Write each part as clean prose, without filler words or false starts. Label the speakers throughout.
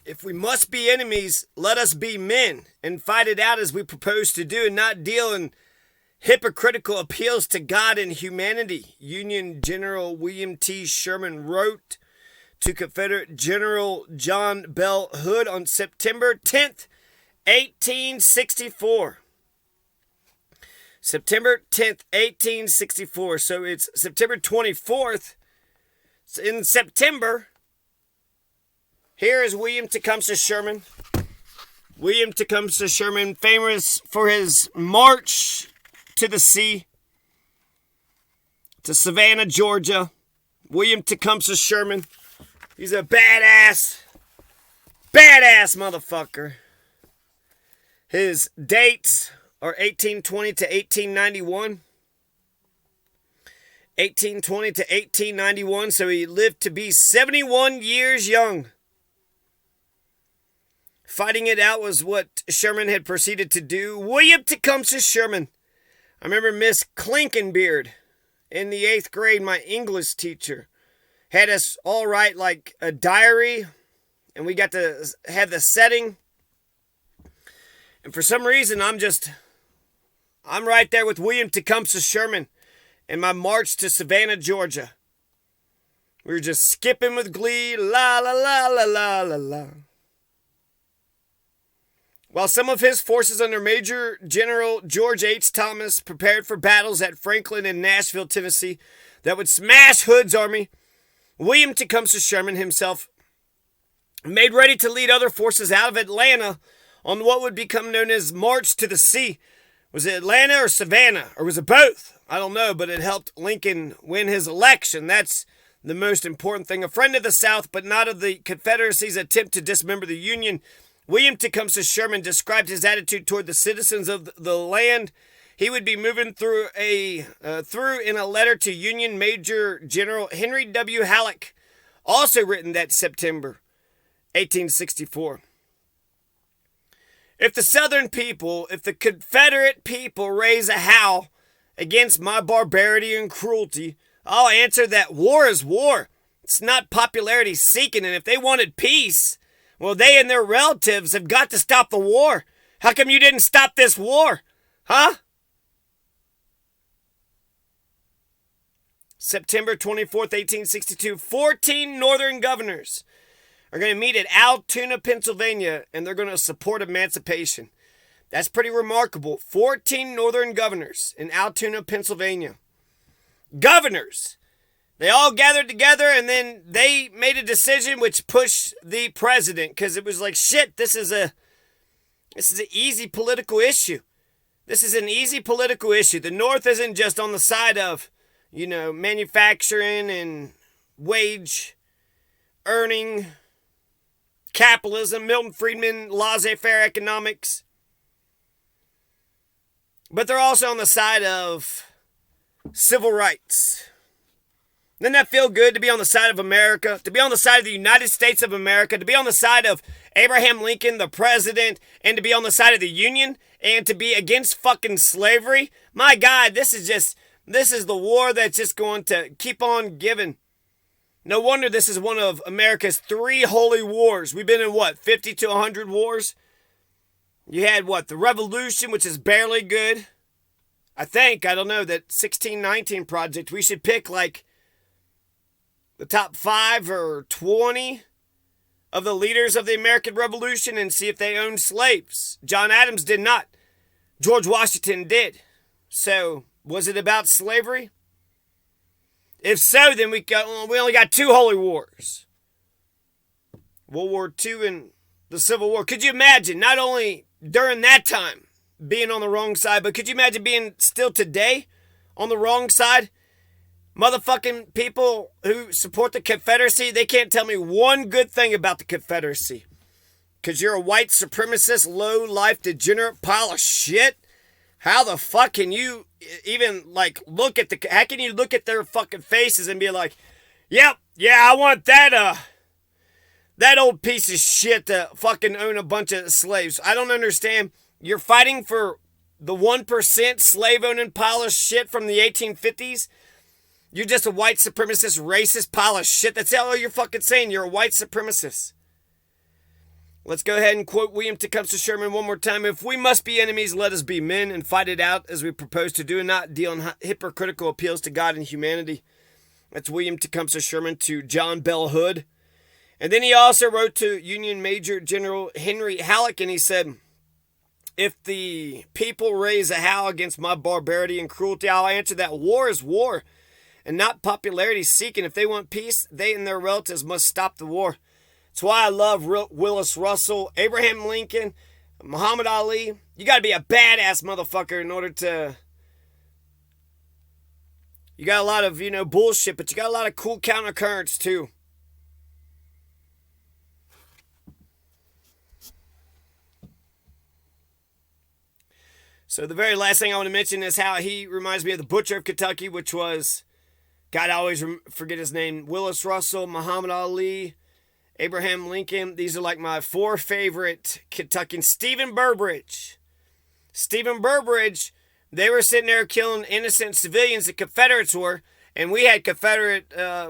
Speaker 1: If we must be enemies, let us be men and fight it out as we propose to do and not deal in hypocritical appeals to God and humanity. Union General William T. Sherman wrote to Confederate General John Bell Hood on September 10th, 1864. September 10th, 1864. So it's September 24th. In September, here is William Tecumseh Sherman. William Tecumseh Sherman, famous for his march to the sea, to Savannah, Georgia. William Tecumseh Sherman. He's a badass motherfucker. His dates are 1820 to 1891. 1820 to 1891, so he lived to be 71 years young. Fighting it out was what Sherman had proceeded to do. William Tecumseh Sherman. I remember Miss Clinkenbeard in the 8th grade, my English teacher, had us all write like a diary, and we got to have the setting. And for some reason, I'm right there with William Tecumseh Sherman in my march to Savannah, Georgia. We were just skipping with glee, la la la la la la la. While some of his forces under Major General George H. Thomas prepared for battles at Franklin and Nashville, Tennessee, that would smash Hood's army, William Tecumseh Sherman himself made ready to lead other forces out of Atlanta on what would become known as March to the Sea. Was it Atlanta or Savannah? Or was it both? I don't know, but it helped Lincoln win his election. That's the most important thing. A friend of the South, but not of the Confederacy's attempt to dismember the Union, William Tecumseh Sherman described his attitude toward the citizens of the land he would be moving through in a letter to Union Major General Henry W. Halleck, also written that September 1864. If the Southern people, if the Confederate people raise a howl against my barbarity and cruelty, I'll answer that war is war. It's not popularity seeking, and if they wanted peace, well, they and their relatives have got to stop the war. How come you didn't stop this war? Huh? September 24th, 1862, 14 Northern governors are going to meet at Altoona, Pennsylvania, and they're going to support emancipation. That's pretty remarkable. 14 Northern governors in Altoona, Pennsylvania. Governors! They all gathered together, and then they made a decision which pushed the president, because it was like, shit, this is an easy political issue. This is an easy political issue. The North isn't just on the side of, manufacturing and wage earning, capitalism, Milton Friedman, laissez-faire economics. But they're also on the side of civil rights. Doesn't that feel good to be on the side of America? To be on the side of the United States of America? To be on the side of Abraham Lincoln, the president? And to be on the side of the Union? And to be against fucking slavery? My God, this is the war that's just going to keep on giving. No wonder this is one of America's 3 holy wars. We've been in 50 to 100 wars? You had the Revolution, which is barely good. I don't know, that 1619 project, we should pick the top 5 or 20 of the leaders of the American Revolution and see if they owned slaves. John Adams did not. George Washington did. So, was it about slavery? If so, then we only got 2 holy wars. World War II and the Civil War. Could you imagine, not only during that time, being on the wrong side, but could you imagine being still today on the wrong side? Motherfucking people who support the Confederacy, they can't tell me one good thing about the Confederacy. Because you're a white supremacist, low-life, degenerate pile of shit? How the fuck can you even, look at how can you look at their fucking faces and be like, yep, yeah, I want that old piece of shit to fucking own a bunch of slaves. I don't understand. You're fighting for the 1% slave-owning pile of shit from the 1850s? You're just a white supremacist, racist pile of shit. That's all you're fucking saying. You're a white supremacist. Let's go ahead and quote William Tecumseh Sherman one more time. If we must be enemies, let us be men and fight it out as we propose to do, and not deal in hypocritical appeals to God and humanity. That's William Tecumseh Sherman to John Bell Hood. And then he also wrote to Union Major General Henry Halleck, and he said, if the people raise a howl against my barbarity and cruelty, I'll answer that war is war and not popularity seeking. If they want peace, they and their relatives must stop the war. That's why I love Willis Russell, Abraham Lincoln, Muhammad Ali. You got to be a badass motherfucker in order to... You got a lot of, bullshit, but you got a lot of cool countercurrents too. So the very last thing I want to mention is how he reminds me of the Butcher of Kentucky, which was, God, I always forget his name, Willis Russell, Muhammad Ali, Abraham Lincoln. These are like my 4 favorite Kentuckians. Stephen Burbridge, they were sitting there killing innocent civilians. The Confederates were, and we had Confederate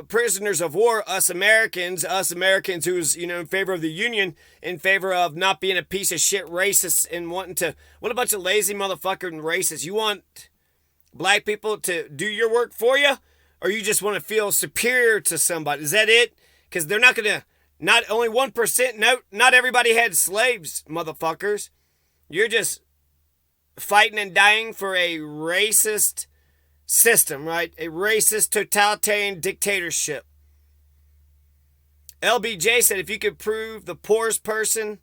Speaker 1: prisoners of war, us Americans who's, in favor of the Union, in favor of not being a piece of shit racist and wanting to, what a bunch of lazy motherfucking racists. You want black people to do your work for you, or you just want to feel superior to somebody? Is that it? Because they're not going to, not only 1%, no, not everybody had slaves, motherfuckers. You're just fighting and dying for a racist system, right? A racist totalitarian dictatorship. LBJ said if you could prove the poorest person,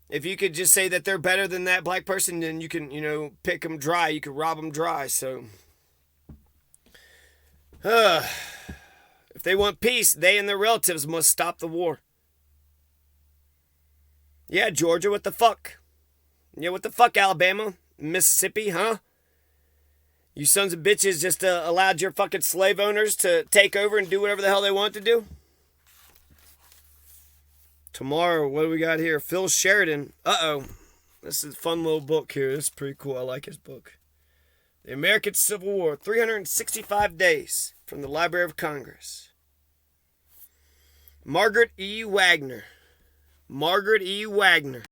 Speaker 1: if you could just say that they're better than that black person, then you can, pick them dry. You could rob them dry. So, if they want peace, they and their relatives must stop the war. Yeah, Georgia, what the fuck? Yeah, what the fuck, Alabama? Mississippi, huh? You sons of bitches just allowed your fucking slave owners to take over and do whatever the hell they want to do? Tomorrow, what do we got here? Phil Sheridan. Uh-oh. This is a fun little book here. This is pretty cool. I like his book. The American Civil War, 365 Days, from the Library of Congress. Margaret E. Wagner.